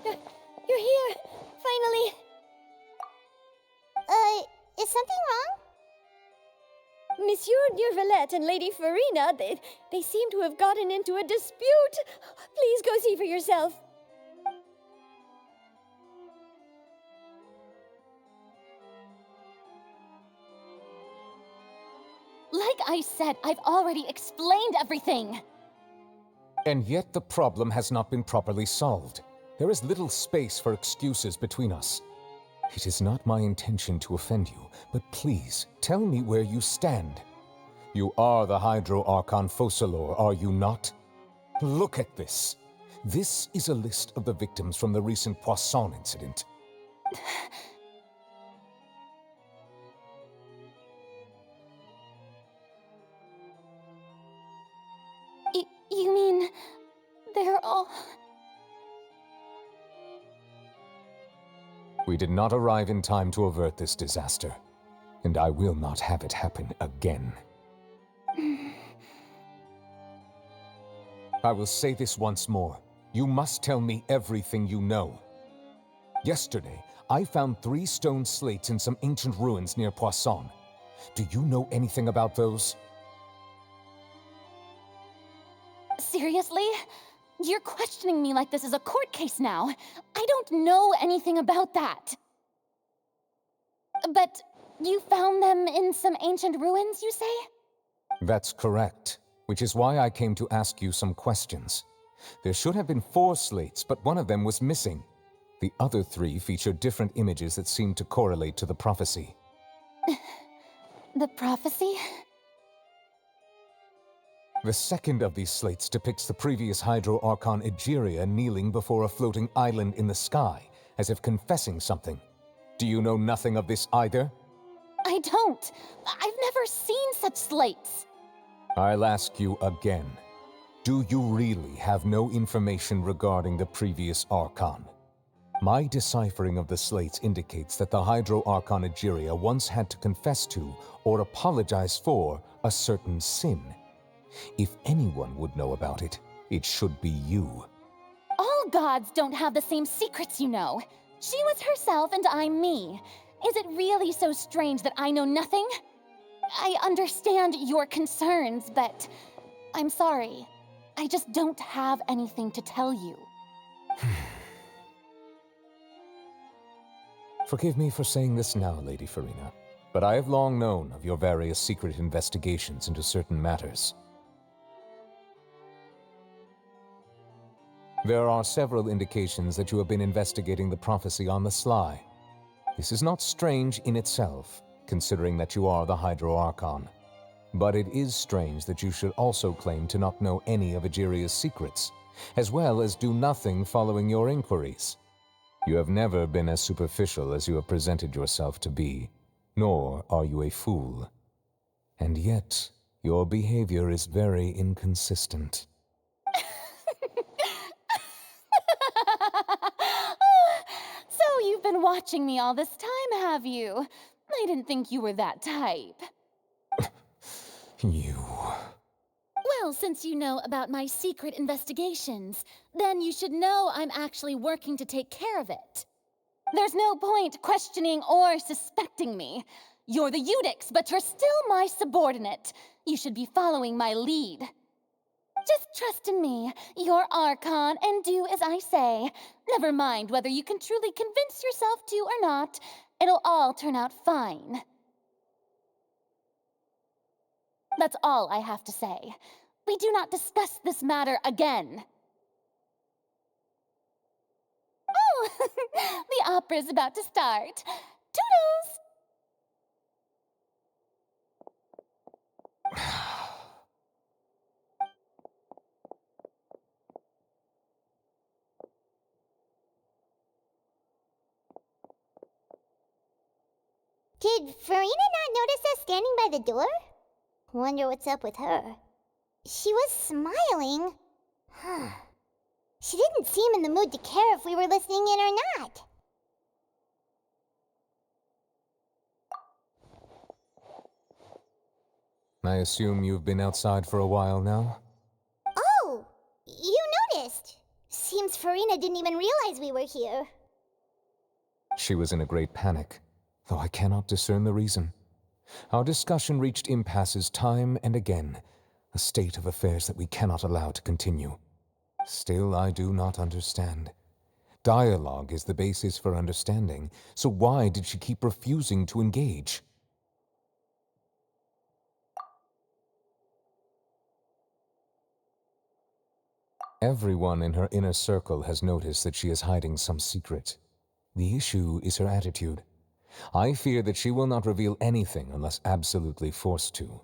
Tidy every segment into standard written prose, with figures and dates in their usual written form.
You're here! Finally! Is something wrong? Monsieur Durvalette and Lady Farina, they seem to have gotten into a dispute. Please go see for yourself. Like I said, I've already explained everything. And yet the problem has not been properly solved. There is little space for excuses between us. It is not my intention to offend you, but please, tell me where you stand. You are the Hydro Archon Focalor, are you not? Look at this. This is a list of the victims from the recent Poisson incident. You mean... they're all... We did not arrive in time to avert this disaster, and I will not have it happen again. I will say this once more. You must tell me everything you know. Yesterday, I found 3 stone slates in some ancient ruins near Poisson. Do you know anything about those? Seriously? You're questioning me like this is a court case now. I don't know anything about that. But you found them in some ancient ruins, you say? That's correct, which is why I came to ask you some questions. There should have been 4 slates, but one of them was missing. The other 3 feature different images that seem to correlate to the prophecy. The prophecy? The second of these slates depicts the previous Hydro Archon Egeria kneeling before a floating island in the sky, as if confessing something. Do you know nothing of this either? I don't. I've never seen such slates. I'll ask you again. Do you really have no information regarding the previous Archon? My deciphering of the slates indicates that the Hydro Archon Egeria once had to confess to, or apologize for, a certain sin. If anyone would know about it, it should be you. All gods don't have the same secrets, you know. She was herself and I'm me. Is it really so strange that I know nothing? I understand your concerns, but I'm sorry. I just don't have anything to tell you. Forgive me for saying this now, Lady Farina, but I have long known of your various secret investigations into certain matters. There are several indications that you have been investigating the prophecy on the sly. This is not strange in itself, considering that you are the Hydro Archon. But it is strange that you should also claim to not know any of Egeria's secrets, as well as do nothing following your inquiries. You have never been as superficial as you have presented yourself to be, nor are you a fool. And yet, your behavior is very inconsistent. So you've been watching me all this time, have you? I didn't think you were that type. You... Well, since you know about my secret investigations, then you should know I'm actually working to take care of it. There's no point questioning or suspecting me. You're the Eudix, but you're still my subordinate. You should be following my lead. Just trust in me, your Archon, and do as I say. Never mind whether you can truly convince yourself to or not. It'll all turn out fine. That's all I have to say. We do not discuss this matter again. Oh, the opera's about to start. Toodles! Did Farina not notice us standing by the door? Wonder what's up with her. She was smiling. She didn't seem in the mood to care if we were listening in or not. I assume you've been outside for a while now? Oh, you noticed. Seems Farina didn't even realize we were here. She was in a great panic, though I cannot discern the reason. Our discussion reached impasses time and again, a state of affairs that we cannot allow to continue. Still, I do not understand. Dialogue is the basis for understanding, so why did she keep refusing to engage? Everyone in her inner circle has noticed that she is hiding some secret. The issue is her attitude. I fear that she will not reveal anything unless absolutely forced to.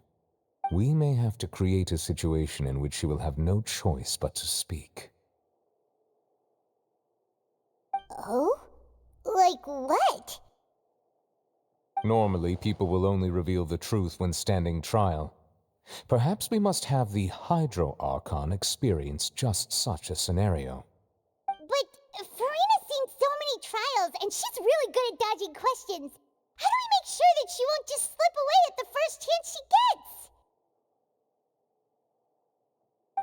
We may have to create a situation in which she will have no choice but to speak. Oh? Like what? Normally, people will only reveal the truth when standing trial. Perhaps we must have the Hydro Archon experience just such a scenario. But Farina's seen so many trials, and she's really good at dodging questions. How do we make sure that she won't just slip away at the first chance she gets?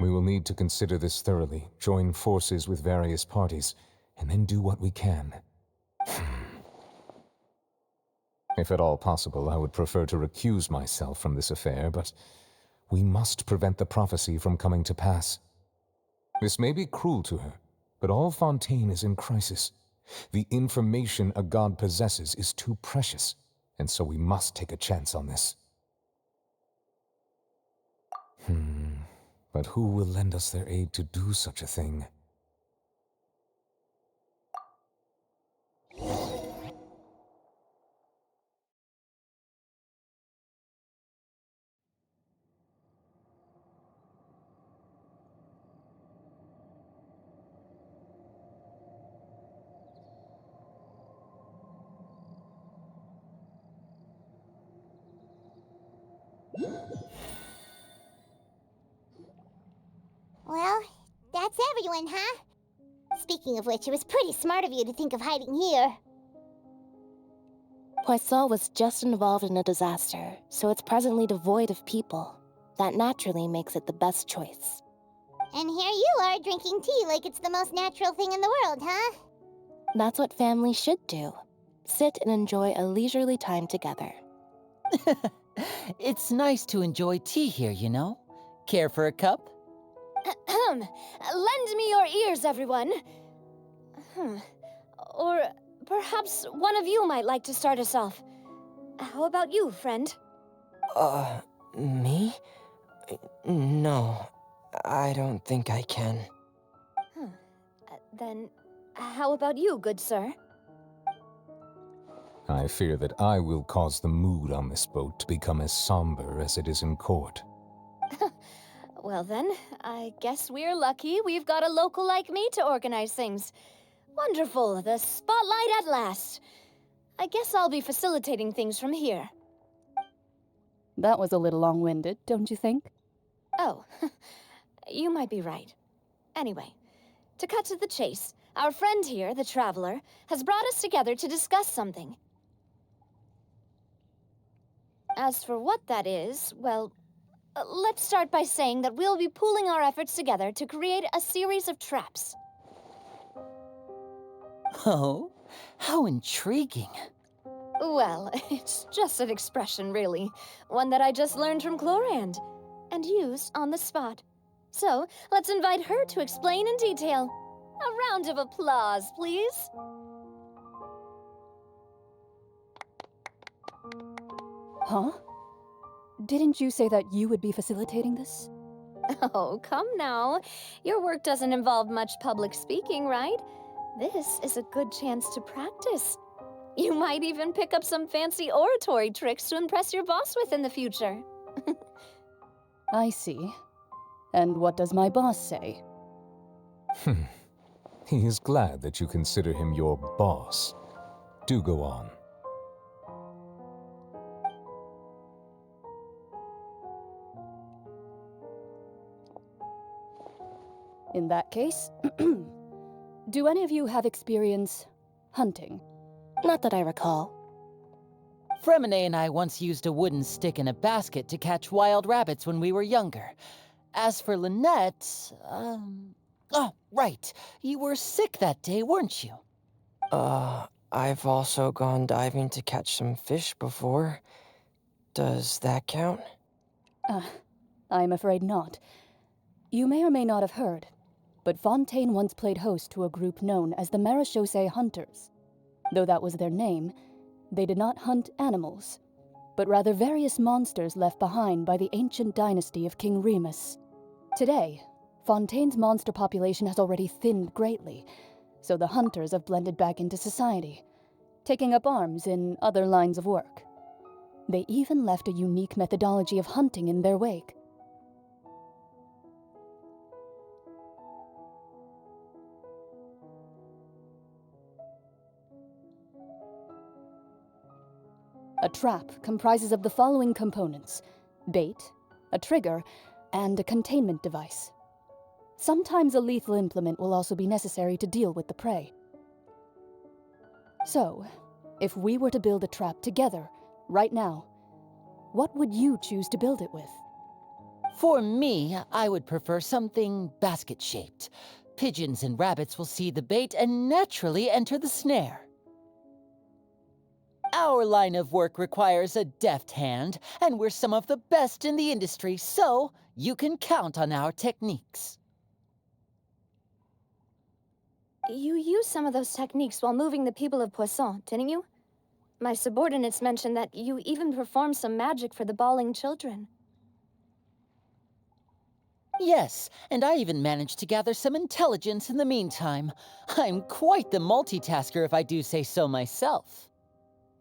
We will need to consider this thoroughly, join forces with various parties, and then do what we can. If at all possible, I would prefer to recuse myself from this affair, but we must prevent the prophecy from coming to pass. This may be cruel to her, but all Fontaine is in crisis. The information a god possesses is too precious, and so we must take a chance on this. But who will lend us their aid to do such a thing? Well, that's everyone, huh? Speaking of which, it was pretty smart of you to think of hiding here. Poisson was just involved in a disaster, so it's presently devoid of people. That naturally makes it the best choice. And here you are drinking tea like it's the most natural thing in the world, huh? That's what families should do. Sit and enjoy a leisurely time together. It's nice to enjoy tea here, you know? Care for a cup? Lend me your ears, everyone. Or perhaps one of you might like to start us off. How about you, friend? Me? No, I don't think I can. Then how about you, good sir? I fear that I will cause the mood on this boat to become as somber as it is in court. Well then, I guess we're lucky we've got a local like me to organize things. Wonderful, the spotlight at last. I guess I'll be facilitating things from here. That was a little long-winded, don't you think? Oh, you might be right. Anyway, to cut to the chase, our friend here, the Traveler, has brought us together to discuss something. As for what that is, well, let's start by saying that we'll be pooling our efforts together to create a series of traps. Oh, how intriguing. Well, it's just an expression, really. One that I just learned from Chlorand, and used on the spot. So, let's invite her to explain in detail. A round of applause, please. Huh? Didn't you say that you would be facilitating this? Oh, come now. Your work doesn't involve much public speaking, right? This is a good chance to practice. You might even pick up some fancy oratory tricks to impress your boss with in the future. I see. And what does my boss say? He is glad that you consider him your boss. Do go on. In that case, do any of you have experience hunting? Not that I recall. Fremine and I once used a wooden stick in a basket to catch wild rabbits when we were younger. As for Lynette, Oh, right. You were sick that day, weren't you? I've also gone diving to catch some fish before. Does that count? I'm afraid not. You may or may not have heard, but Fontaine once played host to a group known as the Marechaussee Hunters. Though that was their name, they did not hunt animals, but rather various monsters left behind by the ancient dynasty of King Remus. Today, Fontaine's monster population has already thinned greatly, so the hunters have blended back into society, taking up arms in other lines of work. They even left a unique methodology of hunting in their wake. A trap comprises of the following components: bait, a trigger, and a containment device. Sometimes a lethal implement will also be necessary to deal with the prey. So, if we were to build a trap together, right now, what would you choose to build it with? For me, I would prefer something basket-shaped. Pigeons and rabbits will see the bait and naturally enter the snare. Our line of work requires a deft hand, and we're some of the best in the industry, so you can count on our techniques. You used some of those techniques while moving the people of Poisson, didn't you? My subordinates mentioned that you even performed some magic for the bawling children. Yes, and I even managed to gather some intelligence in the meantime. I'm quite the multitasker if I do say so myself.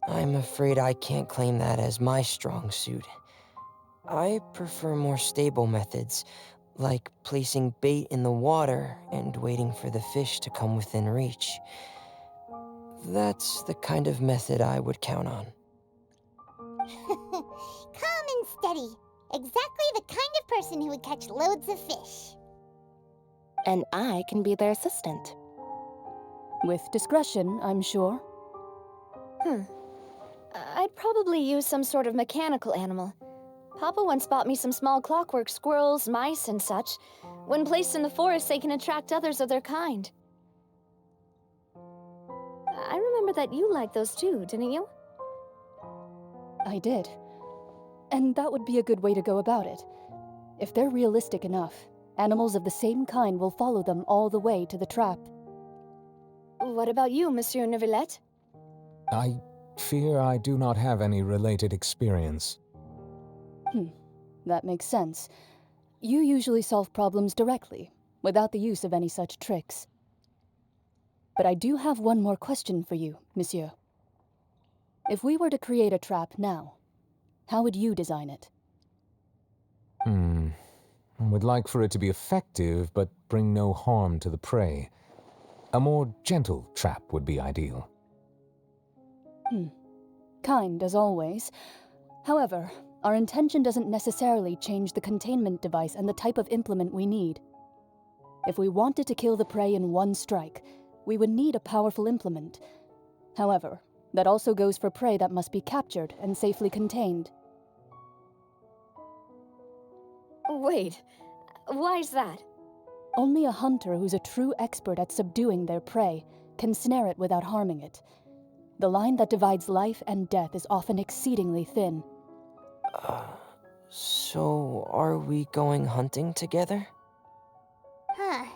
I'm afraid I can't claim that as my strong suit. I prefer more stable methods, like placing bait in the water and waiting for the fish to come within reach. That's the kind of method I would count on. Calm and steady. Exactly the kind of person who would catch loads of fish. And I can be their assistant. With discretion, I'm sure. I'd probably use some sort of mechanical animal. Papa once bought me some small clockwork squirrels, mice, and such. When placed in the forest, they can attract others of their kind. I remember that you liked those too, didn't you? I did. And that would be a good way to go about it. If they're realistic enough, animals of the same kind will follow them all the way to the trap. What about you, Monsieur Neuvillette? I fear I do not have any related experience. That makes sense. You usually solve problems directly, without the use of any such tricks. But I do have one more question for you, monsieur. If we were to create a trap now, how would you design it? I would like for it to be effective, but bring no harm to the prey. A more gentle trap would be ideal. Kind as always. However, our intention doesn't necessarily change the containment device and the type of implement we need. If we wanted to kill the prey in one strike, we would need a powerful implement. However, that also goes for prey that must be captured and safely contained. Wait, why's that? Only a hunter who's a true expert at subduing their prey can snare it without harming it. The line that divides life and death is often exceedingly thin. So are we going hunting together? Huh.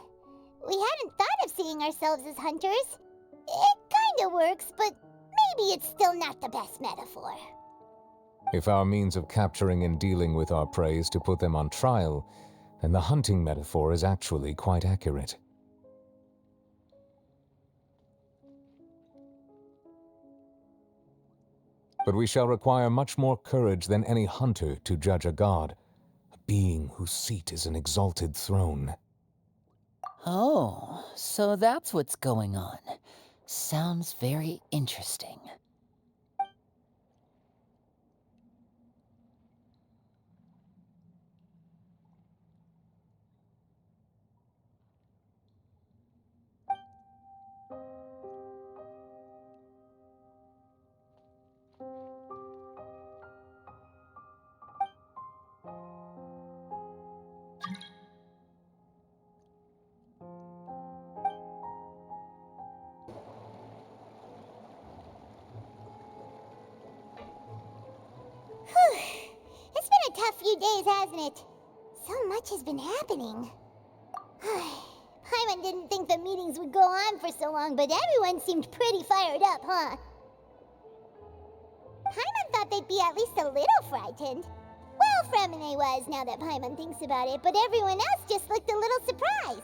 We hadn't thought of seeing ourselves as hunters. It kinda works, but maybe it's still not the best metaphor. If our means of capturing and dealing with our prey is to put them on trial, then the hunting metaphor is actually quite accurate. But we shall require much more courage than any hunter to judge a god, a being whose seat is an exalted throne. Oh, so that's what's going on. Sounds very interesting. few days, hasn't it? So much has been happening. Paimon didn't think the meetings would go on for so long, but everyone seemed pretty fired up, huh? Paimon thought they'd be at least a little frightened. Well, Fremine was, now that Paimon thinks about it, but everyone else just looked a little surprised.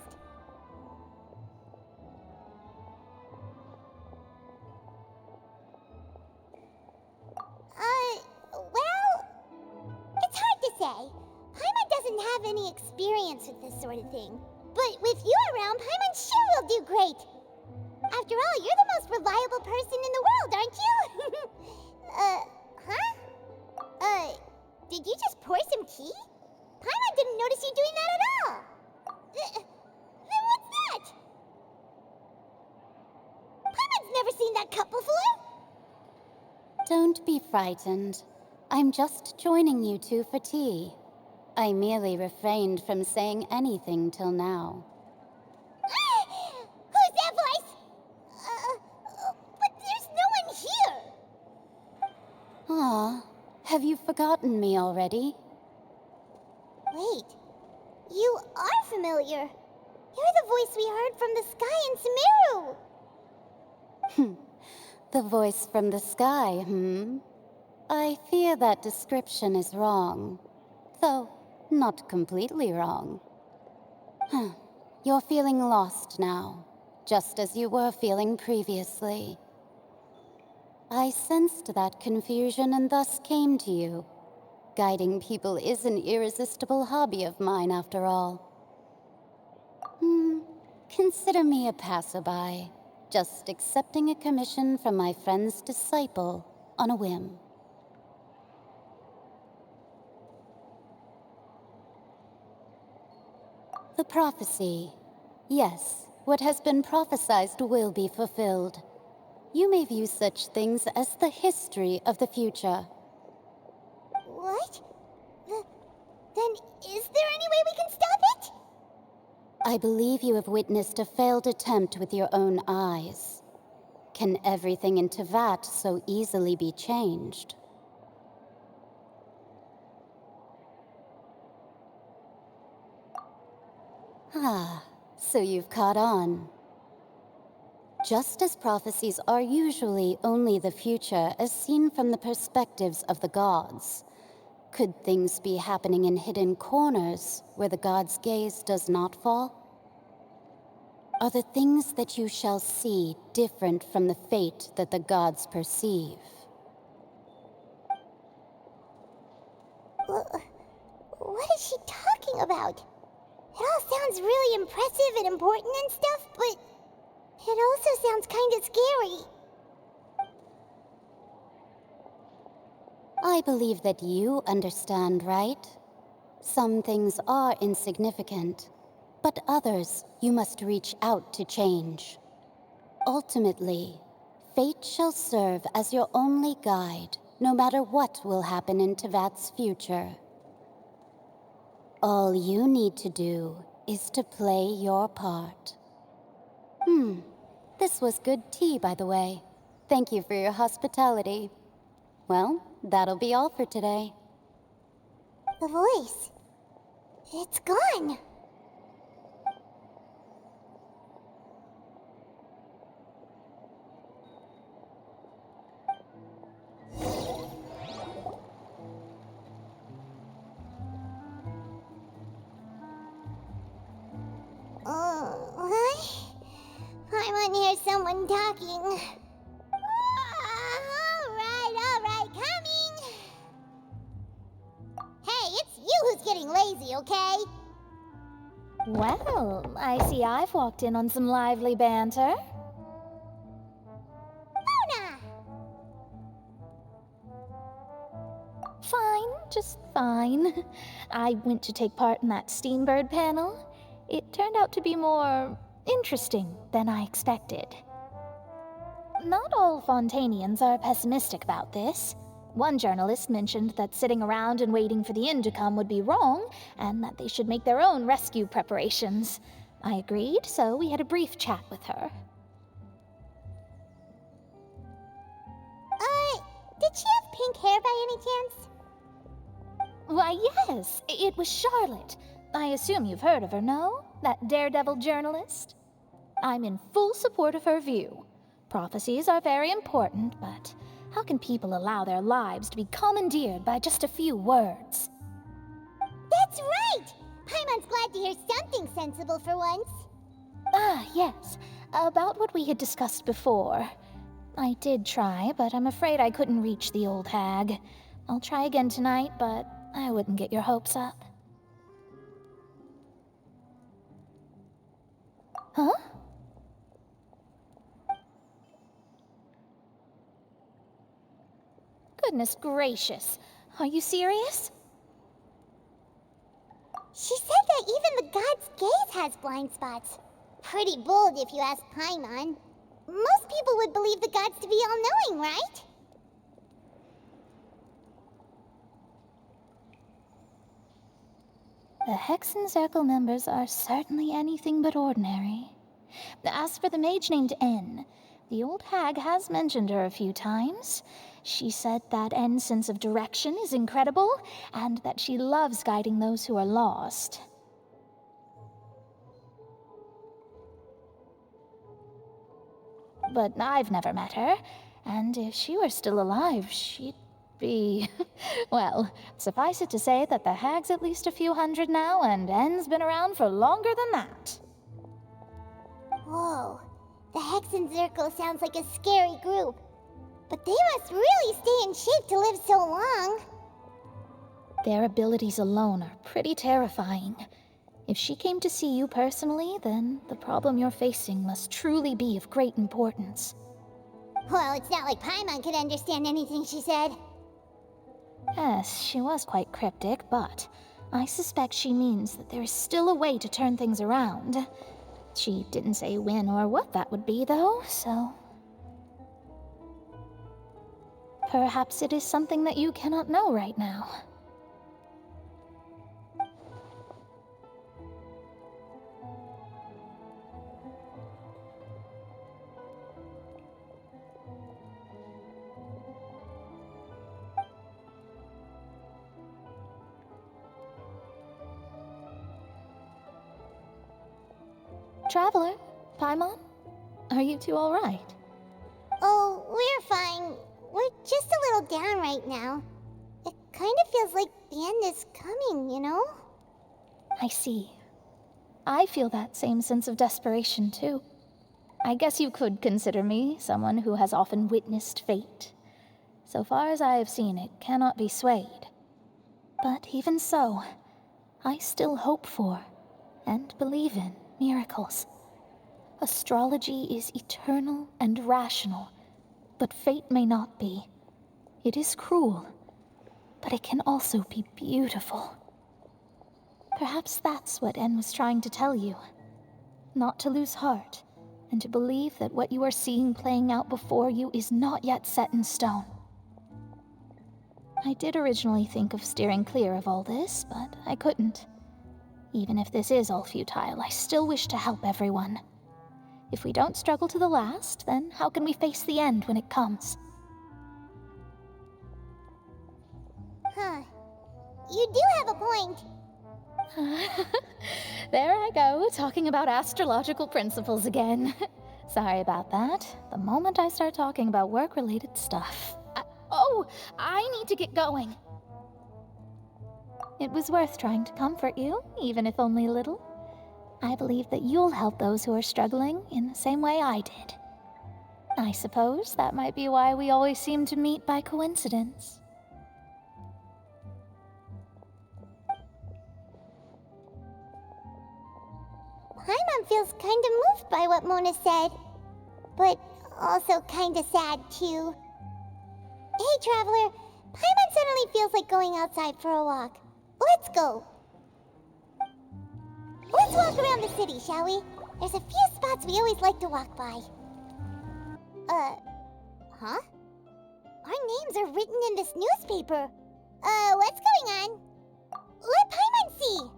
Well, it's hard to say. Paimon doesn't have any experience with this sort of thing. But with you around, Paimon sure will do great. After all, you're the most reliable person in the world, aren't you? huh? Did you just pour some tea? Paimon didn't notice you doing that at all. Then what's that? Paimon's never seen that cup before. Don't be frightened. I'm just joining you two for tea. I merely refrained from saying anything till now. Who's that voice? But there's no one here. Ah, have you forgotten me already? Wait, you are familiar. You're the voice we heard from the sky in Sumeru. The voice from the sky, I fear that description is wrong. Though, not completely wrong. You're feeling lost now, just as you were feeling previously. I sensed that confusion and thus came to you. Guiding people is an irresistible hobby of mine, after all. Consider me a passerby, just accepting a commission from my friend's disciple on a whim. The prophecy. Yes, what has been prophesied will be fulfilled. You may view such things as the history of the future. What? Then is there any way we can stop it? I believe you have witnessed a failed attempt with your own eyes. Can everything in Tevat so easily be changed? Ah, so you've caught on. Just as prophecies are usually only the future as seen from the perspectives of the gods, could things be happening in hidden corners where the gods' gaze does not fall? Are the things that you shall see different from the fate that the gods perceive? What is she talking about? It all sounds really impressive and important and stuff, but it also sounds kind of scary. I believe that you understand, right? Some things are insignificant, but others you must reach out to change. Ultimately, fate shall serve as your only guide, no matter what will happen in Tevat's future. All you need to do is to play your part. This was good tea, by the way. Thank you for your hospitality. Well, that'll be all for today. The voice. It's gone. What? I want to hear someone talking. All right, coming. Hey, it's you who's getting lazy, okay? Well, I see I've walked in on some lively banter. Mona! Fine, just fine. I went to take part in that Steambird panel. It turned out to be more interesting than I expected. Not all Fontanians are pessimistic about this. One journalist mentioned that sitting around and waiting for the end to come would be wrong, and that they should make their own rescue preparations. I agreed, so we had a brief chat with her. Did she have pink hair by any chance? Why, yes, it was Charlotte. I assume you've heard of her, no? That daredevil journalist? I'm in full support of her view. Prophecies are very important, but how can people allow their lives to be commandeered by just a few words? That's right! Paimon's glad to hear something sensible for once. Ah, yes. About what we had discussed before. I did try, but I'm afraid I couldn't reach the old hag. I'll try again tonight, but I wouldn't get your hopes up. Huh? Goodness gracious. Are you serious? She said that even the god's gaze has blind spots. Pretty bold if you ask Paimon. Most people would believe the gods to be all-knowing, right? The Hexen Circle members are certainly anything but ordinary. As for the mage named N, the old hag has mentioned her a few times. She said that N's sense of direction is incredible, and that she loves guiding those who are lost. But I've never met her, and if she were still alive, she'd be... well, suffice it to say that the hag's at least a few hundred now, and N's been around for longer than that. Whoa, the Hexen Circle sounds like a scary group. But they must really stay in shape to live so long. Their abilities alone are pretty terrifying. If she came to see you personally, then the problem you're facing must truly be of great importance. Well, it's not like Paimon could understand anything she said. Yes, she was quite cryptic, but I suspect she means that there is still a way to turn things around. She didn't say when or what that would be, though, so... perhaps it is something that you cannot know right now. Traveler, Paimon, are you two all right? Oh, we're fine. We're just a little down right now. It kind of feels like the end is coming, you know? I see. I feel that same sense of desperation, too. I guess you could consider me someone who has often witnessed fate. So far as I have seen, it cannot be swayed. But even so, I still hope for, and believe in, miracles. Astrology is eternal and rational, but fate may not be. It is cruel, but it can also be beautiful. Perhaps that's what N was trying to tell you. Not to lose heart, and to believe that what you are seeing playing out before you is not yet set in stone. I did originally think of steering clear of all this, but I couldn't. Even if this is all futile, I still wish to help everyone. If we don't struggle to the last, then how can we face the end when it comes? Huh. You do have a point. There I go, talking about astrological principles again. Sorry about that. The moment I start talking about work-related stuff... I need to get going. It was worth trying to comfort you, even if only a little. I believe that you'll help those who are struggling in the same way I did. I suppose that might be why we always seem to meet by coincidence. Paimon feels kind of moved by what Mona said, but also kind of sad too. Hey, Traveler, Paimon suddenly feels like going outside for a walk. Let's go. Let's walk around the city, shall we? There's a few spots we always like to walk by. Huh? Our names are written in this newspaper. What's going on? Let Paimon see!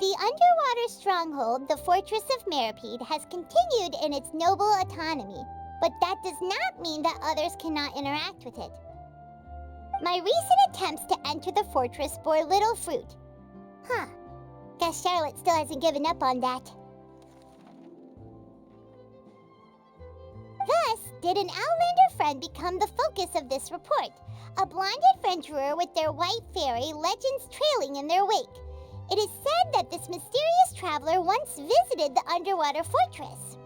The underwater stronghold, the Fortress of Meripede, has continued in its noble autonomy, but that does not mean that others cannot interact with it. My recent attempts to enter the fortress bore little fruit. Huh. Guess Charlotte still hasn't given up on that. Thus, did an Outlander friend become the focus of this report. A blonde adventurer with their white fairy, legends trailing in their wake. It is said that this mysterious traveler once visited the underwater fortress.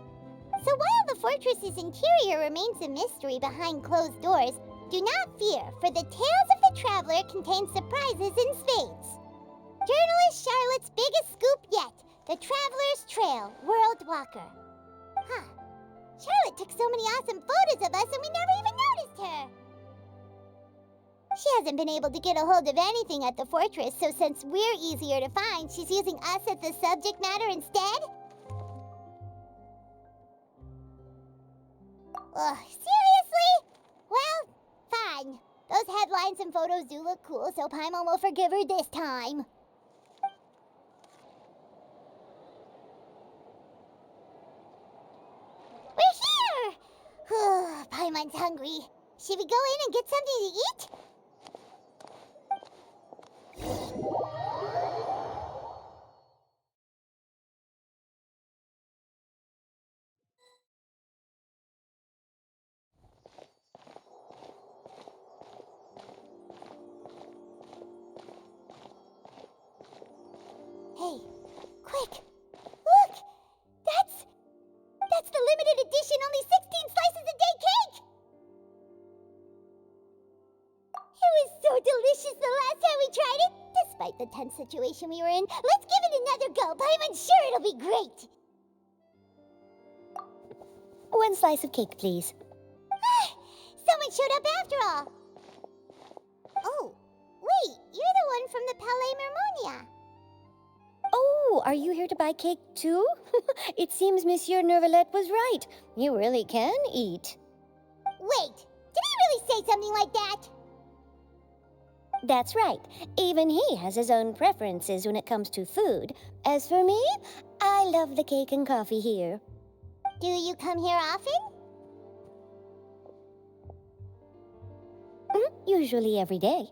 So while the fortress's interior remains a mystery behind closed doors, do not fear, for the tales of the traveler contain surprises in spades. Journalist Charlotte's biggest scoop yet, the Traveler's Trail, World Walker. Huh. Charlotte took so many awesome photos of us and we never even noticed her. She hasn't been able to get a hold of anything at the fortress, so since we're easier to find, she's using us as the subject matter instead? Ugh, seriously? Well, fine. Those headlines and photos do look cool, so Paimon will forgive her this time. We're here! Paimon's hungry. Should we go in and get something to eat? Hey, quick! Look! That's the limited edition only 16 slices a day cake! It was so delicious the last time we tried it! Despite the tense situation we were in, let's give it another go! I'm sure it'll be great! One slice of cake, please. Someone showed up after all! Oh, wait, you're the one from the Palais Mermonia. Oh, are you here to buy cake too? It seems Monsieur Nervalette was right. You really can eat. Wait, did he really say something like that? That's right. Even he has his own preferences when it comes to food. As for me, I love the cake and coffee here. Do you come here often? Usually every day.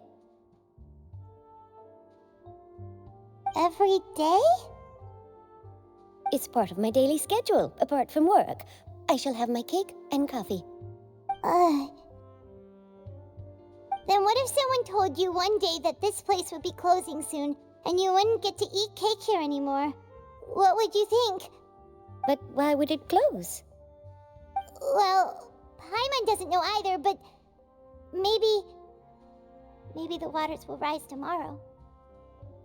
Every day? It's part of my daily schedule, apart from work. I shall have my cake and coffee. Then what if someone told you one day that this place would be closing soon, and you wouldn't get to eat cake here anymore? What would you think? But why would it close? Well, Paimon doesn't know either, but maybe the waters will rise tomorrow.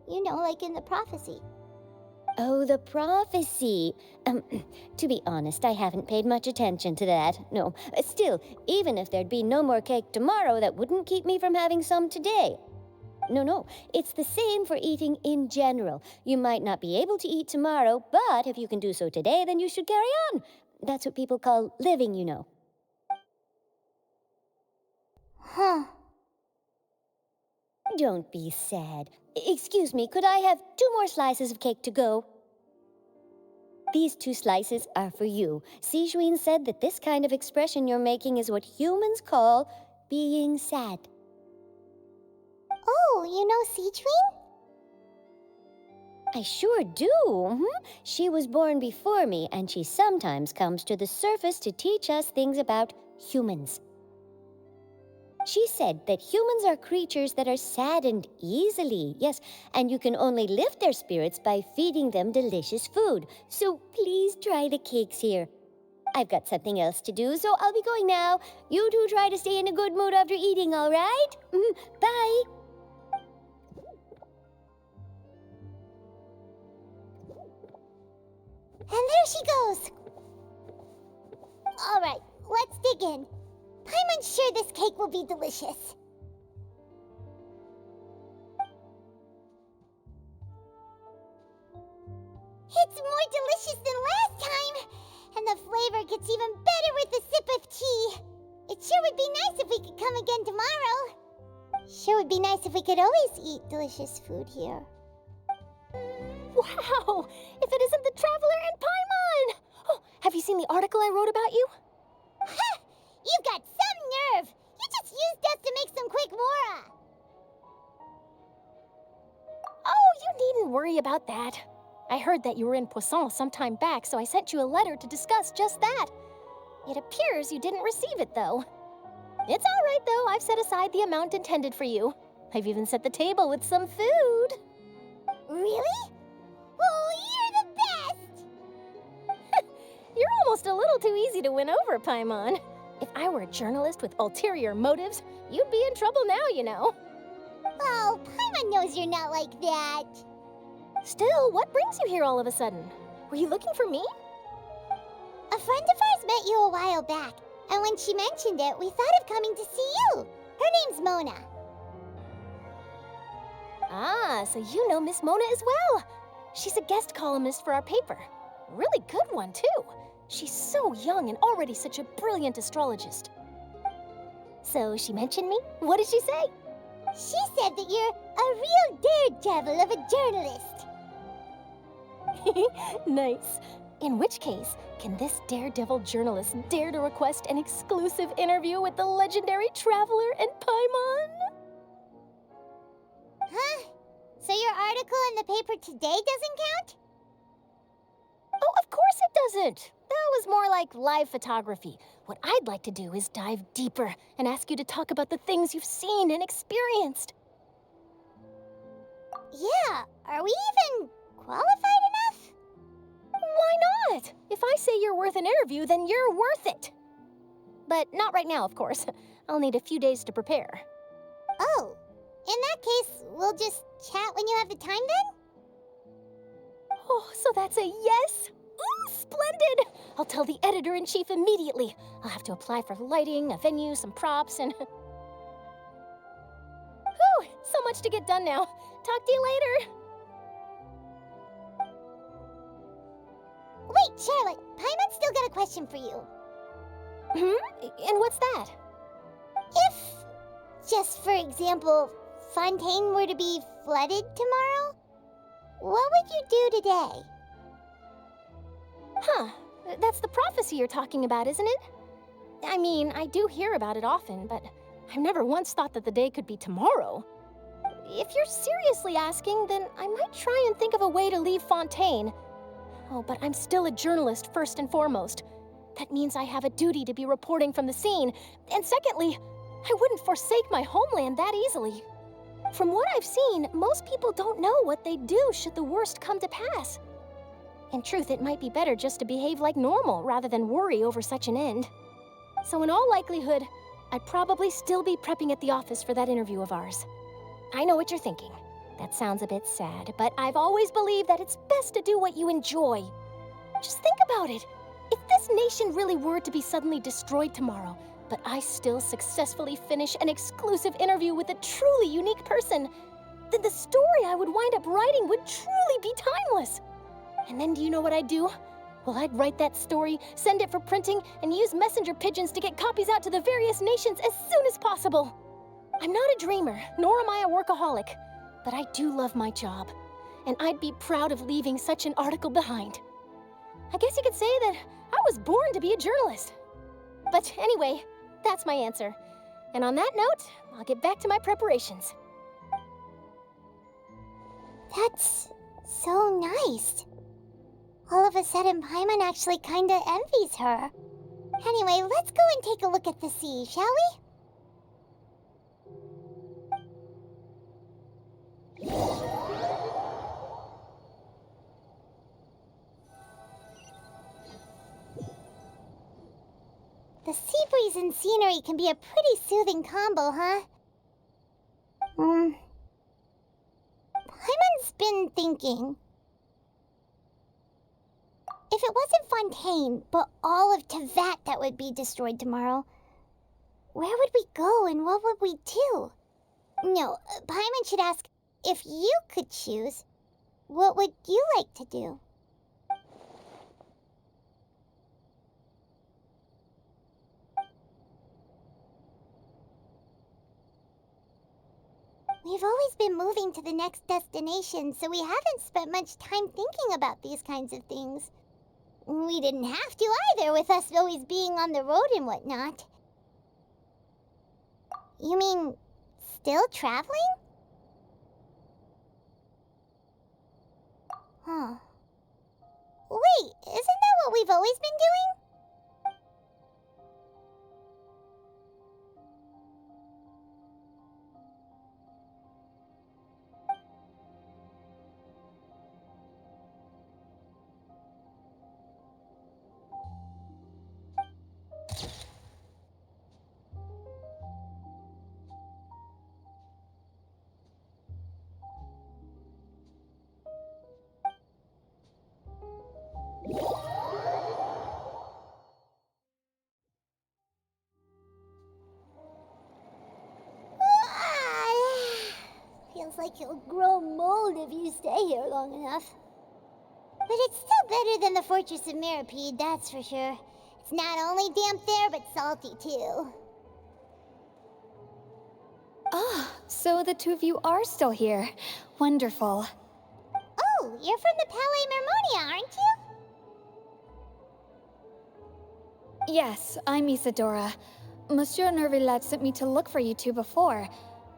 You know, like in the prophecy. Oh, the prophecy. To be honest, I haven't paid much attention to that. No, still, even if there'd be no more cake tomorrow, that wouldn't keep me from having some today. No, it's the same for eating in general. You might not be able to eat tomorrow, but if you can do so today, then you should carry on. That's what people call living, you know. Huh. Don't be sad. Excuse me, could I have 2 more slices of cake to go? These 2 slices are for you. Sijuin said that this kind of expression you're making is what humans call being sad. Oh, you know Sijuin? I sure do. She was born before me, and she sometimes comes to the surface to teach us things about humans. She said that humans are creatures that are saddened easily, yes, and you can only lift their spirits by feeding them delicious food. So please try the cakes here. I've got something else to do, so I'll be going now. You two try to stay in a good mood after eating, all right? Bye. And there she goes. All right, let's dig in. I'm sure this cake will be delicious. It's more delicious than last time, and the flavor gets even better with a sip of tea. It sure would be nice if we could come again tomorrow. Sure would be nice if we could always eat delicious food here. Wow! If it isn't the Traveler and Paimon! Oh, have you seen the article I wrote about you? Ha! You've got some nerve! You just use dust to make some quick mora. Oh, you needn't worry about that. I heard that you were in Poisson some time back, so I sent you a letter to discuss just that. It appears you didn't receive it, though. It's all right, though. I've set aside the amount intended for you. I've even set the table with some food. Really? Oh, you're the best! You're almost a little too easy to win over, Paimon. If I were a journalist with ulterior motives, you'd be in trouble now, you know. Oh, Paimon knows you're not like that. Still, what brings you here all of a sudden? Were you looking for me? A friend of ours met you a while back, and when she mentioned it, we thought of coming to see you. Her name's Mona. Ah, so you know Miss Mona as well. She's a guest columnist for our paper. Really good one, too. She's so young and already such a brilliant astrologist. So she mentioned me? What did she say? She said that you're a real daredevil of a journalist. Nice. In which case, can this daredevil journalist dare to request an exclusive interview with the legendary traveler and Paimon? Huh? So your article in the paper today doesn't count? Oh, of course it doesn't. That was more like live photography. What I'd like to do is dive deeper and ask you to talk about the things you've seen and experienced. Yeah, are we even qualified enough? Why not? If I say you're worth an interview, then you're worth it. But not right now, of course. I'll need a few days to prepare. Oh, in that case, we'll just chat when you have the time then? Oh, so that's a yes? Ooh, splendid! I'll tell the editor-in-chief immediately. I'll have to apply for lighting, a venue, some props, and... Whew, so much to get done now. Talk to you later. Wait, Charlotte, Paimon's still got a question for you. And what's that? If, just for example, Fontaine were to be flooded tomorrow, what would you do today? Huh, that's the prophecy you're talking about, isn't it? I mean, I do hear about it often, but I've never once thought that the day could be tomorrow. If you're seriously asking, then I might try and think of a way to leave Fontaine. Oh, but I'm still a journalist first and foremost. That means I have a duty to be reporting from the scene. And secondly, I wouldn't forsake my homeland that easily. From what I've seen, most people don't know what they'd do should the worst come to pass. In truth, it might be better just to behave like normal rather than worry over such an end. So in all likelihood, I'd probably still be prepping at the office for that interview of ours. I know what you're thinking. That sounds a bit sad, but I've always believed that it's best to do what you enjoy. Just think about it. If this nation really were to be suddenly destroyed tomorrow, but I still successfully finish an exclusive interview with a truly unique person, then the story I would wind up writing would truly be timeless. And then do you know what I'd do? Well, I'd write that story, send it for printing, and use messenger pigeons to get copies out to the various nations as soon as possible. I'm not a dreamer, nor am I a workaholic, but I do love my job, and I'd be proud of leaving such an article behind. I guess you could say that I was born to be a journalist. But anyway, that's my answer. And on that note, I'll get back to my preparations. That's so nice. All of a sudden, Paimon actually kinda envies her. Anyway, let's go and take a look at the sea, shall we? The sea breeze and scenery can be a pretty soothing combo, huh? Paimon's been thinking. If it wasn't Fontaine, but all of Tevat that would be destroyed tomorrow, where would we go and what would we do? No, Paimon should ask, if you could choose, what would you like to do? We've always been moving to the next destination, so we haven't spent much time thinking about these kinds of things. We didn't have to either, with us always being on the road and whatnot. You mean, still traveling? Huh. Wait, isn't that what we've always been doing? Feels like you'll grow mold if you stay here long enough. But it's still better than the Fortress of Mascarade, that's for sure. It's not only damp there, but salty too. Ah, so the two of you are still here. Wonderful. Oh, you're from the Palais Mermonia, aren't you? Yes, I'm Isadora. Monsieur Nervillet sent me to look for you two before.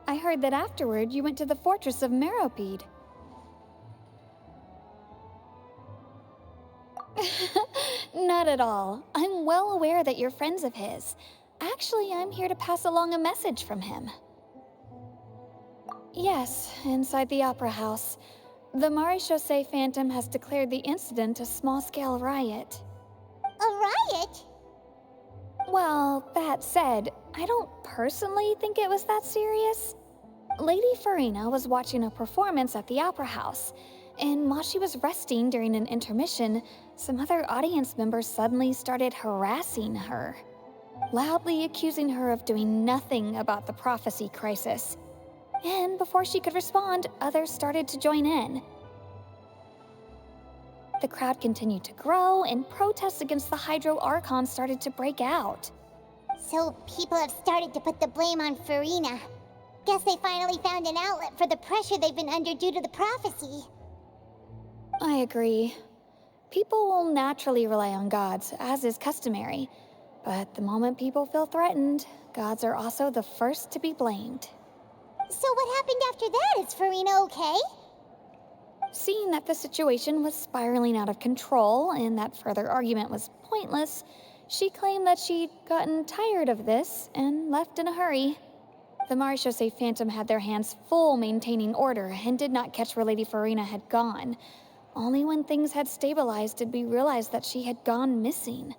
I heard that afterward you went to the Fortress of Mascarade. Not at all. I'm well aware that you're friends of his. Actually, I'm here to pass along a message from him. Yes, inside the Opera House. The Maréchaussée Phantom has declared the incident a small-scale riot. A riot? Well, that said, I don't personally think it was that serious. Lady Farina was watching a performance at the Opera House, and while she was resting during an intermission, some other audience members suddenly started harassing her, loudly accusing her of doing nothing about the prophecy crisis. And before she could respond, others started to join in. The crowd continued to grow, and protests against the Hydro Archon started to break out. So people have started to put the blame on Farina. Guess they finally found an outlet for the pressure they've been under due to the prophecy. I agree. People will naturally rely on gods, as is customary. But the moment people feel threatened, gods are also the first to be blamed. So what happened after that? Is Farina okay? Seeing that the situation was spiraling out of control and that further argument was pointless, she claimed that she'd gotten tired of this and left in a hurry. The Maréchaussée Phantom had their hands full maintaining order and did not catch where Lady Farina had gone. Only when things had stabilized did we realize that she had gone missing.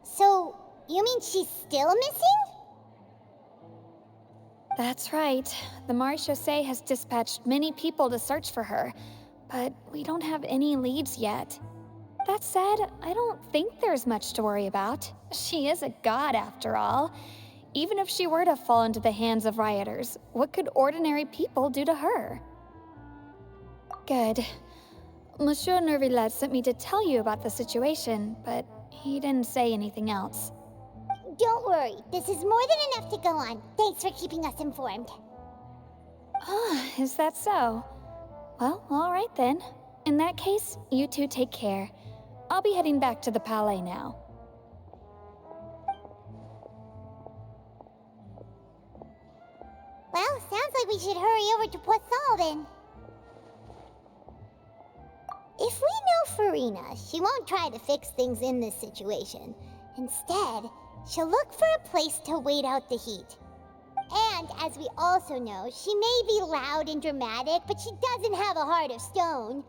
So, you mean she's still missing? That's right. The Maréchaussée has dispatched many people to search for her, but we don't have any leads yet. That said, I don't think there's much to worry about. She is a god after all. Even if she were to fall into the hands of rioters, what could ordinary people do to her? Good. Monsieur Nervillet sent me to tell you about the situation, but he didn't say anything else. Don't worry, this is more than enough to go on. Thanks for keeping us informed. Ah, is that so? Well, all right then. In that case, you two take care. I'll be heading back to the Palais now. Well, sounds like we should hurry over to Poisson then. If we know Farina, she won't try to fix things in this situation. Instead, she'll look for a place to wait out the heat. And, as we also know, she may be loud and dramatic, but she doesn't have a heart of stone.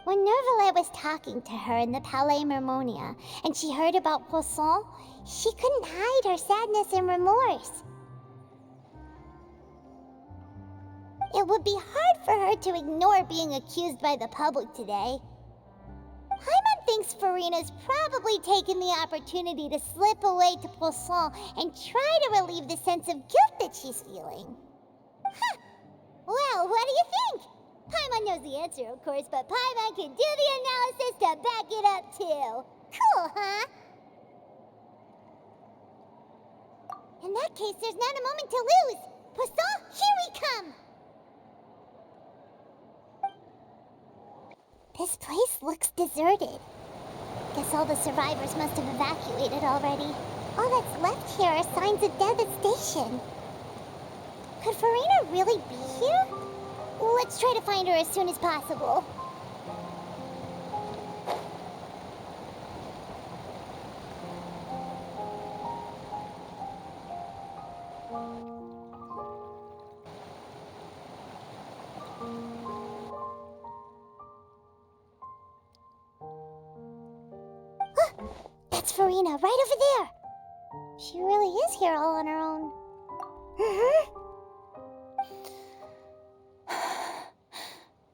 When Nervillet was talking to her in the Palais Mermonia, and she heard about Poisson, she couldn't hide her sadness and remorse. It would be hard for her to ignore being accused by the public today. Paimon thinks Farina's probably taken the opportunity to slip away to Poisson and try to relieve the sense of guilt that she's feeling. Huh! Well, what do you think? Paimon knows the answer, of course, but Paimon can do the analysis to back it up, too. Cool, huh? In that case, there's not a moment to lose. Poisson, here we come! This place looks deserted. Guess all the survivors must have evacuated already. All that's left here are signs of devastation. Could Farina really be here? Let's try to find her as soon as possible. That's Farina, right over there. She really is here all on her own.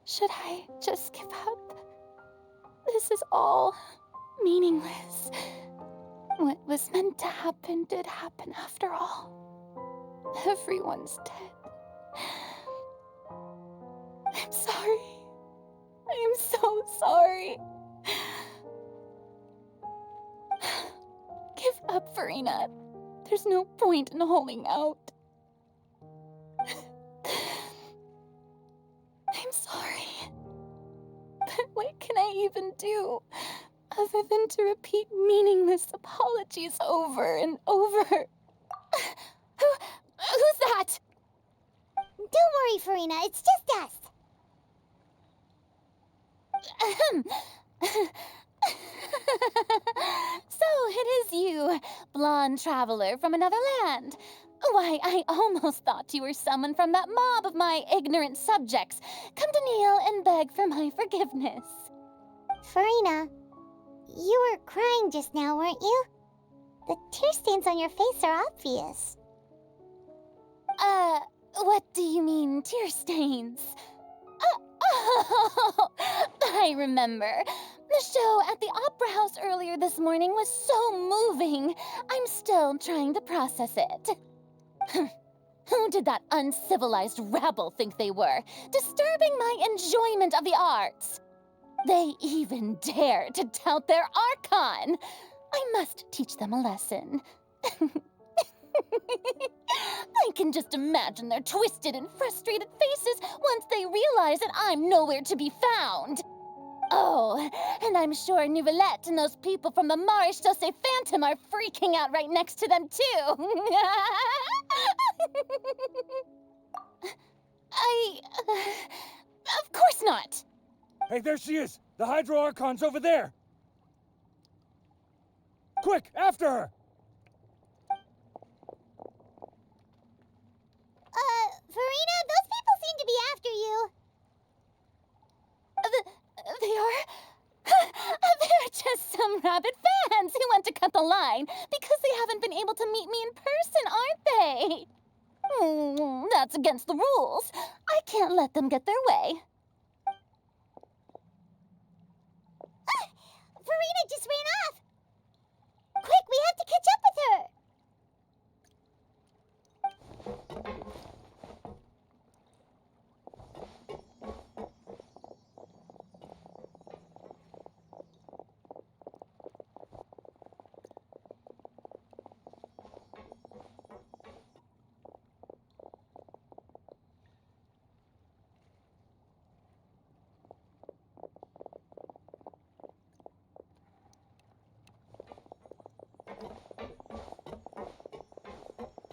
Should I just give up? This is all meaningless. What was meant to happen did happen after all. Everyone's dead. I'm sorry. I am so sorry. Give up, Farina. There's no point in holding out. I'm sorry. But what can I even do other than to repeat meaningless apologies over and over? Who's that? Don't worry, Farina, it's just us. So it is you, blonde traveler from another land. Why, I almost thought you were someone from that mob of my ignorant subjects, come to kneel and beg for my forgiveness. Farina, you were crying just now, weren't you? The tear stains on your face are obvious. What do you mean, tear stains? Oh, I remember. The show at the Opera House earlier this morning was so moving. I'm still trying to process it. Who did that uncivilized rabble think they were, disturbing my enjoyment of the arts? They even dare to tout their Archon. I must teach them a lesson. I can just imagine their twisted and frustrated faces once they realize that I'm nowhere to be found. Oh, and I'm sure Nouvellette and those people from the Marish Chaussee Phantom are freaking out right next to them, too. Of course not. Hey, there she is! The Hydro Archon's over there! Quick, after her! Farina, those people seem to be after you. They are? They're just some rabid fans who want to cut the line because they haven't been able to meet me in person, aren't they? That's against the rules. I can't let them get their way. Farina just ran off. Quick, we have to catch up with her.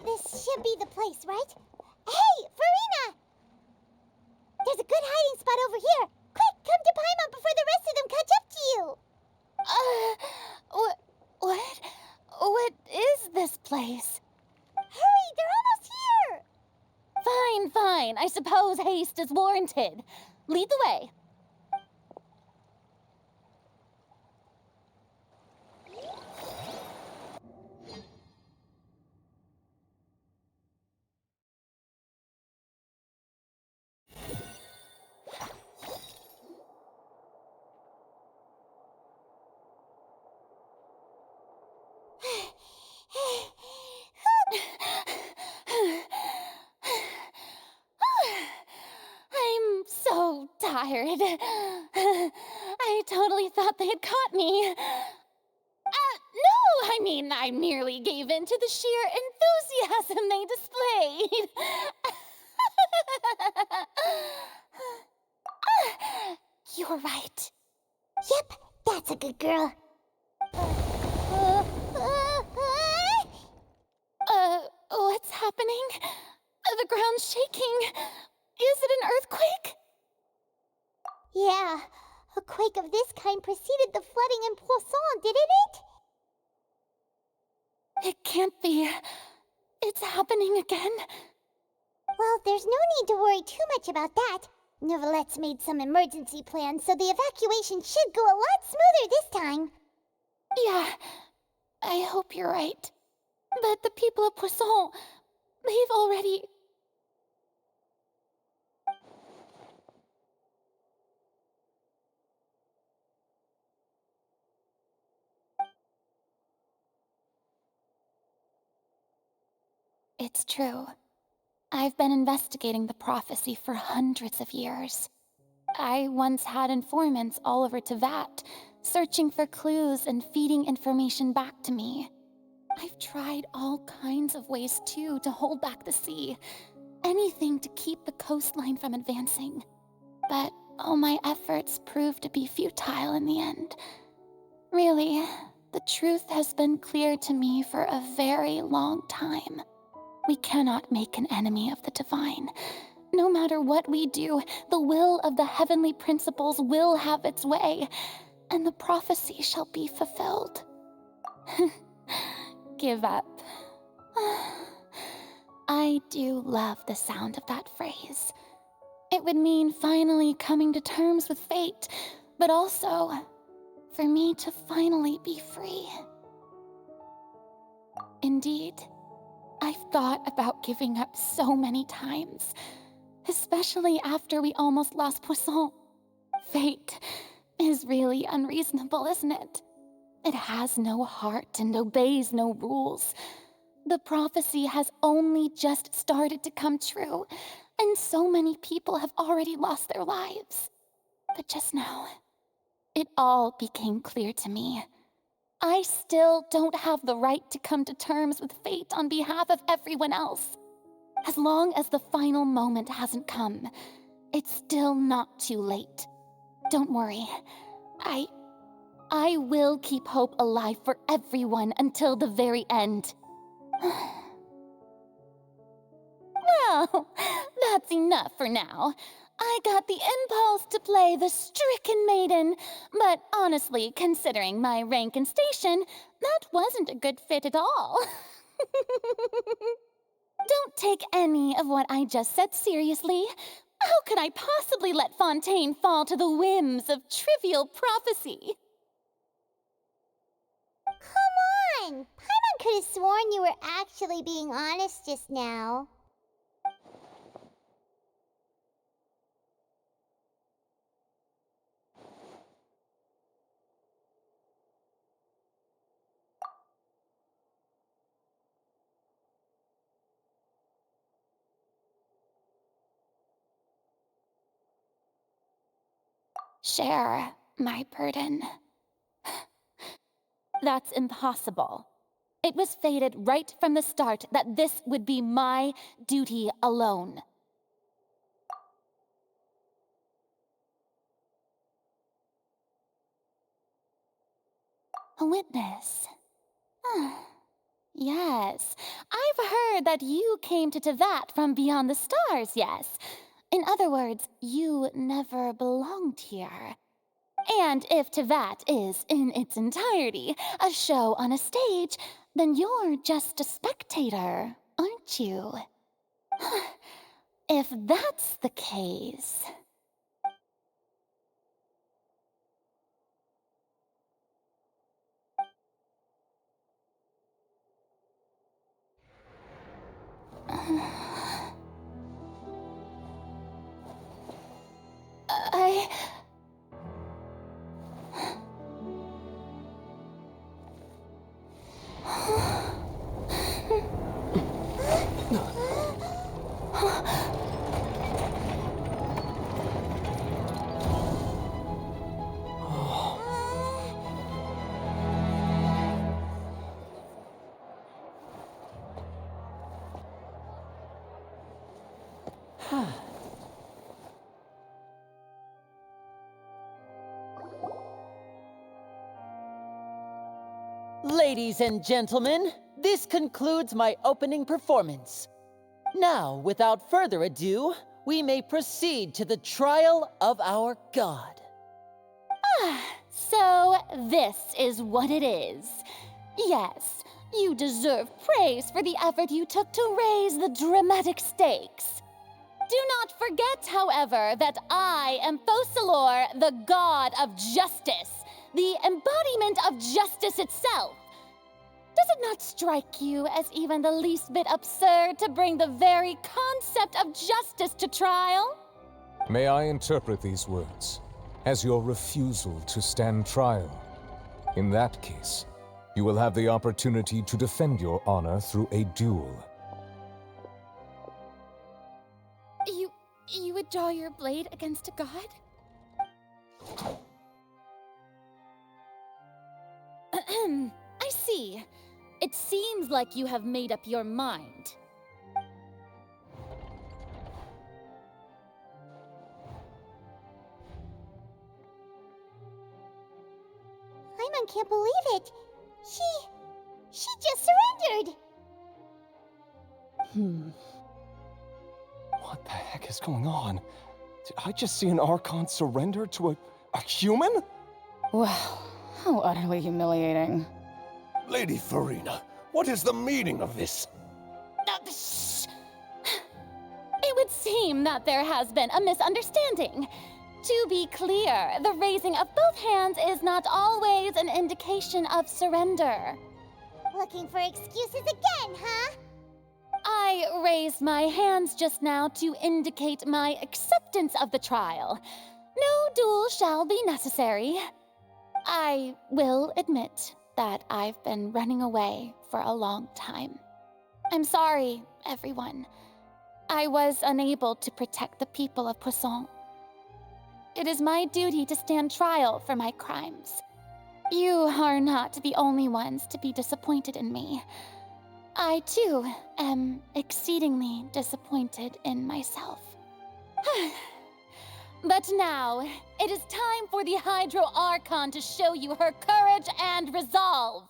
This should be the place, right? Hey, Farina! There's a good hiding spot over here. Quick, come to Paimon before the rest of them catch up to you. What? What is this place? Hurry, they're almost here. Fine. I suppose haste is warranted. Lead the way. I'm so tired. I totally thought they had caught me. No, I mean, I merely gave in to the sheer enthusiasm they displayed. You're right. Yep, that's a good girl. What's happening? The ground's shaking. Is it an earthquake? Yeah, a quake of this kind preceded the flooding in Poisson, didn't it? It can't be. It's happening again. Well, there's no need to worry too much about that. Neverlette's made some emergency plans, so the evacuation should go a lot smoother this time. Yeah, I hope you're right. But the people of Poisson, they've already... It's true. I've been investigating the prophecy for hundreds of years. I once had informants all over Tevat, searching for clues and feeding information back to me. I've tried all kinds of ways, too, to hold back the sea. Anything to keep the coastline from advancing. But all my efforts proved to be futile in the end. Really, the truth has been clear to me for a very long time. We cannot make an enemy of the divine. No matter what we do, the will of the heavenly principles will have its way, and the prophecy shall be fulfilled. Give up. I do love the sound of that phrase. It would mean finally coming to terms with fate, but also for me to finally be free. Indeed, I've thought about giving up so many times, especially after we almost lost Poisson. Fate is really unreasonable, isn't it? It has no heart and obeys no rules. The prophecy has only just started to come true, and so many people have already lost their lives. But just now, it all became clear to me. I still don't have the right to come to terms with fate on behalf of everyone else. As long as the final moment hasn't come, it's still not too late. Don't worry. I will keep hope alive for everyone until the very end. Well, that's enough for now. I got the impulse to play the stricken maiden, but honestly, considering my rank and station, that wasn't a good fit at all. Don't take any of what I just said seriously. How could I possibly let Fontaine fall to the whims of trivial prophecy? Come on! Paimon could have sworn you were actually being honest just now. Share my burden. That's impossible. It was fated right from the start that this would be my duty alone. A witness. Yes, I've heard that you came to Tevat from beyond the stars, yes. In other words, you never belonged here. And if Tevat is, in its entirety, a show on a stage, then you're just a spectator, aren't you? If that's the case... Ladies and gentlemen, this concludes my opening performance. Now, without further ado, we may proceed to the trial of our god. So, this is what it is. Yes, you deserve praise for the effort you took to raise the dramatic stakes. Do not forget, however, that I am Focalor, the god of justice, the embodiment of justice itself. Does it not strike you as even the least bit absurd to bring the very concept of justice to trial? May I interpret these words as your refusal to stand trial? In that case, you will have the opportunity to defend your honor through a duel. You would draw your blade against a god? I see. It seems like you have made up your mind. Paimon can't believe it. She just surrendered. What the heck is going on? Did I just see an Archon surrender to a human? Wow, how utterly humiliating. Lady Farina, what is the meaning of this? Shh. It would seem that there has been a misunderstanding. To be clear, the raising of both hands is not always an indication of surrender. Looking for excuses again, huh? I raised my hands just now to indicate my acceptance of the trial. No duel shall be necessary. I will admit that I've been running away for a long time. I'm sorry, everyone. I was unable to protect the people of Poisson. It is my duty to stand trial for my crimes. You are not the only ones to be disappointed in me. I, too, am exceedingly disappointed in myself. But now, it is time for the Hydro Archon to show you her courage and resolve.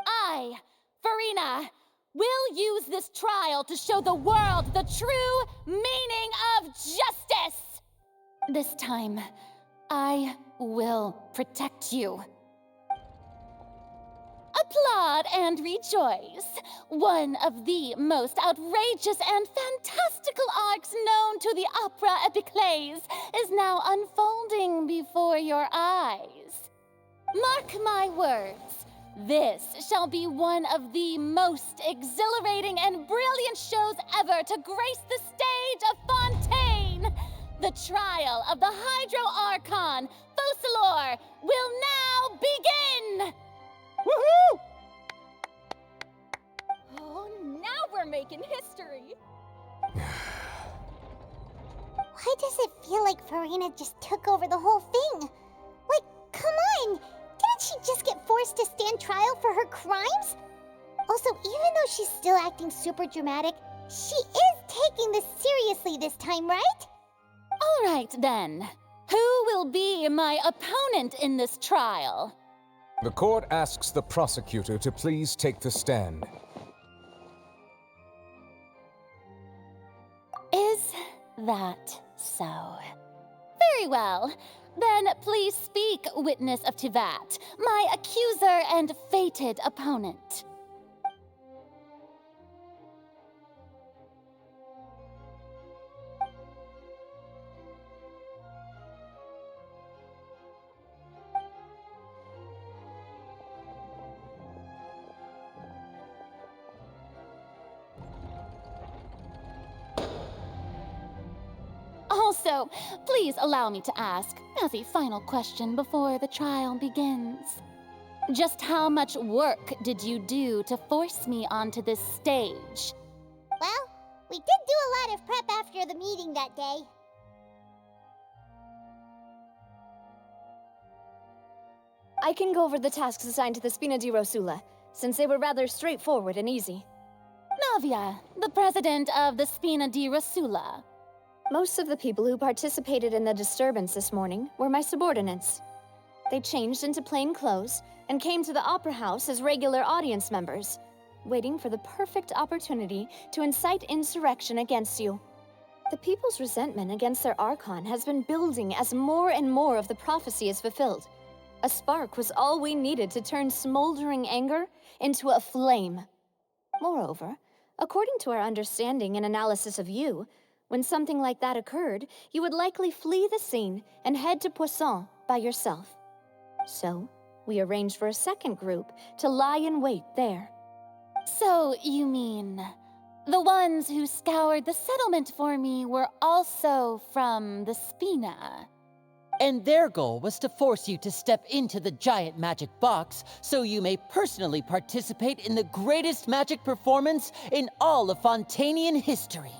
I, Farina, will use this trial to show the world the true meaning of justice! This time, I will protect you. Applaud and rejoice. One of the most outrageous and fantastical arcs known to the opera epiclese is now unfolding before your eyes. Mark my words, this shall be one of the most exhilarating and brilliant shows ever to grace the stage of Fontaine. The trial of the Hydro Archon, Focalor, will now begin! Woohoo! Oh, now we're making history. Why does it feel like Farina just took over the whole thing? Like, come on! Didn't she just get forced to stand trial for her crimes? Also, even though she's still acting super dramatic, she is taking this seriously this time, right? All right, then. Who will be my opponent in this trial? The court asks the prosecutor to please take the stand. Is that so? Very well. Then please speak, witness of Tivat, my accuser and fated opponent. Also, please allow me to ask, as a final question before the trial begins. Just how much work did you do to force me onto this stage? Well, we did do a lot of prep after the meeting that day. I can go over the tasks assigned to the Spina di Rosula, since they were rather straightforward and easy. Navia, the president of the Spina di Rosula. Most of the people who participated in the disturbance this morning were my subordinates. They changed into plain clothes and came to the opera house as regular audience members. waiting for the perfect opportunity to incite insurrection against you. The people's resentment against their Archon has been building as more and more of the prophecy is fulfilled. A spark was all we needed to turn smoldering anger into a flame. Moreover, according to our understanding and analysis of you, when something like that occurred, you would likely flee the scene and head to Poisson by yourself. So, we arranged for a second group to lie in wait there. So, you mean the ones who scoured the settlement for me were also from the Spina? And their goal was to force you to step into the giant magic box so you may personally participate in the greatest magic performance in all of Fontanian history.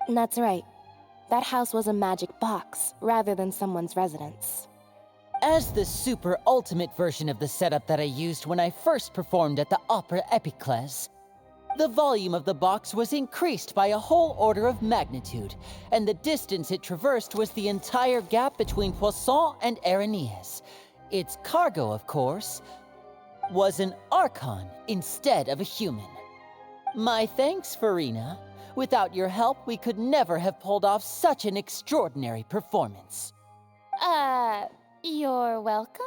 That's right. That house was a magic box, rather than someone's residence. As the super ultimate version of the setup that I used when I first performed at the Opera Epiclese, the volume of the box was increased by a whole order of magnitude, and the distance it traversed was the entire gap between Poisson and Areneas. Its cargo, of course, was an Archon instead of a human. My thanks, Farina. Without your help, we could never have pulled off such an extraordinary performance. You're welcome?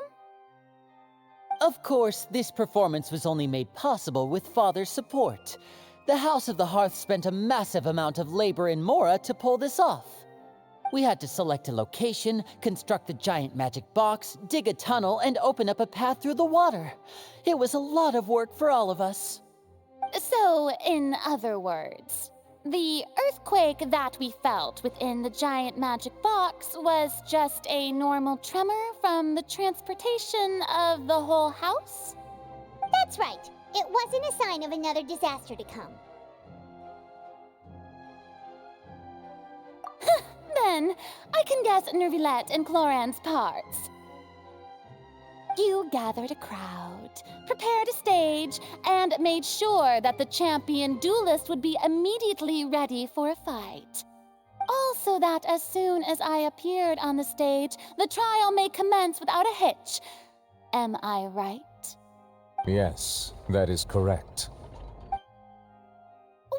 Of course, this performance was only made possible with Father's support. The House of the Hearth spent a massive amount of labor in Mora to pull this off. We had to select a location, construct the giant magic box, dig a tunnel, and open up a path through the water. It was a lot of work for all of us. So, in other words, the earthquake that we felt within the giant magic box was just a normal tremor from the transportation of the whole house? That's right. It wasn't a sign of another disaster to come. Then, I can guess Nervillette and Cloran's parts. You gathered a crowd, prepared a stage, and made sure that the champion duelist would be immediately ready for a fight. Also that as soon as I appeared on the stage, the trial may commence without a hitch. Am I right? Yes, that is correct.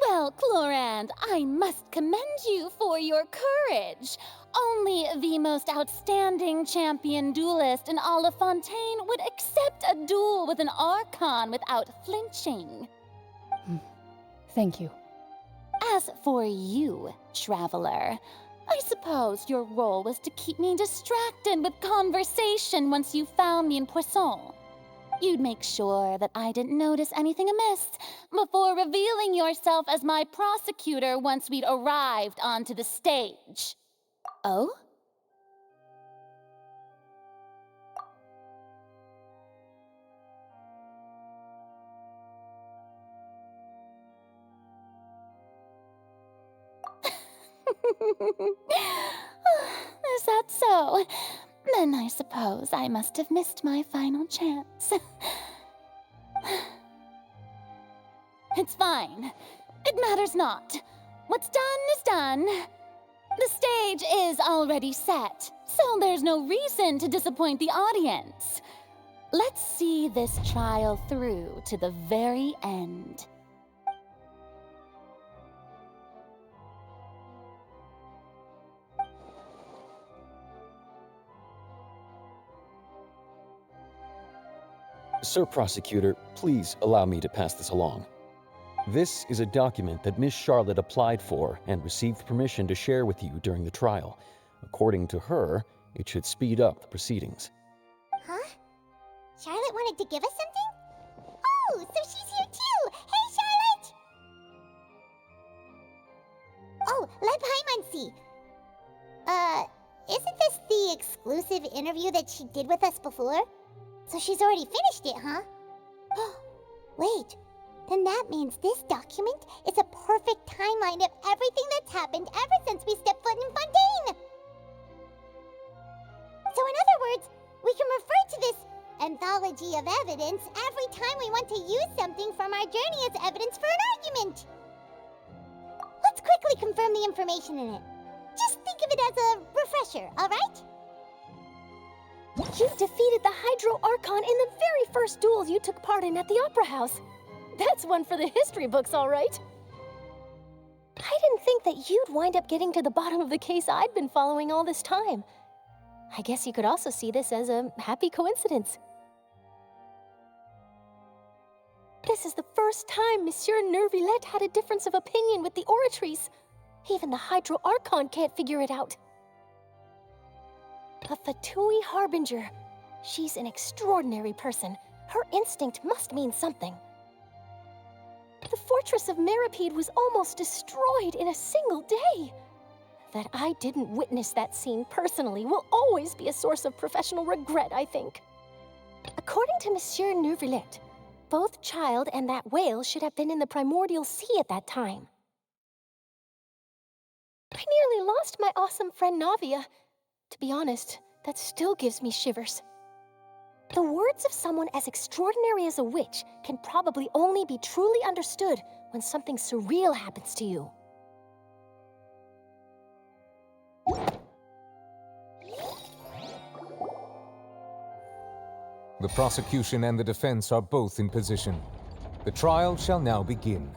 Well, Clorand, I must commend you for your courage. Only the most outstanding champion duelist in all of Fontaine would accept a duel with an Archon without flinching. Thank you. As for you, Traveler, I suppose your role was to keep me distracted with conversation once you found me in Poisson. You'd make sure that I didn't notice anything amiss before revealing yourself as my prosecutor once we'd arrived onto the stage. Oh? Is that so? Then I suppose I must have missed my final chance. It's fine. It matters not. What's done is done. The stage is already set, so there's no reason to disappoint the audience. Let's see this trial through to the very end. Sir Prosecutor, please allow me to pass this along. This is a document that Miss Charlotte applied for and received permission to share with you during the trial. According to her, it should speed up the proceedings. Huh? Charlotte wanted to give us something? Oh, so she's here too! Hey, Charlotte! Oh, let Paimon see. Isn't this the exclusive interview that she did with us before? So she's already finished it, huh? Wait, then that means this document is a perfect timeline of everything that's happened ever since we stepped foot in Fontaine! So in other words, we can refer to this anthology of evidence every time we want to use something from our journey as evidence for an argument! Let's quickly confirm the information in it. Just think of it as a refresher, alright? You defeated the Hydro Archon in the very first duel you took part in at the Opera House. That's one for the history books, all right. I didn't think that you'd wind up getting to the bottom of the case I'd been following all this time. I guess you could also see this as a happy coincidence. This is the first time Monsieur Neuvillette had a difference of opinion with the Oratrice. Even the Hydro Archon can't figure it out. A Fatui Harbinger. She's an extraordinary person. Her instinct must mean something. The fortress of Meripede was almost destroyed in a single day. That I didn't witness that scene personally will always be a source of professional regret, I think. According to Monsieur Neuvillette, both Child and that whale should have been in the primordial sea at that time. I nearly lost my awesome friend Navia. To be honest, that still gives me shivers. The words of someone as extraordinary as a witch can probably only be truly understood when something surreal happens to you. The prosecution and the defense are both in position. The trial shall now begin.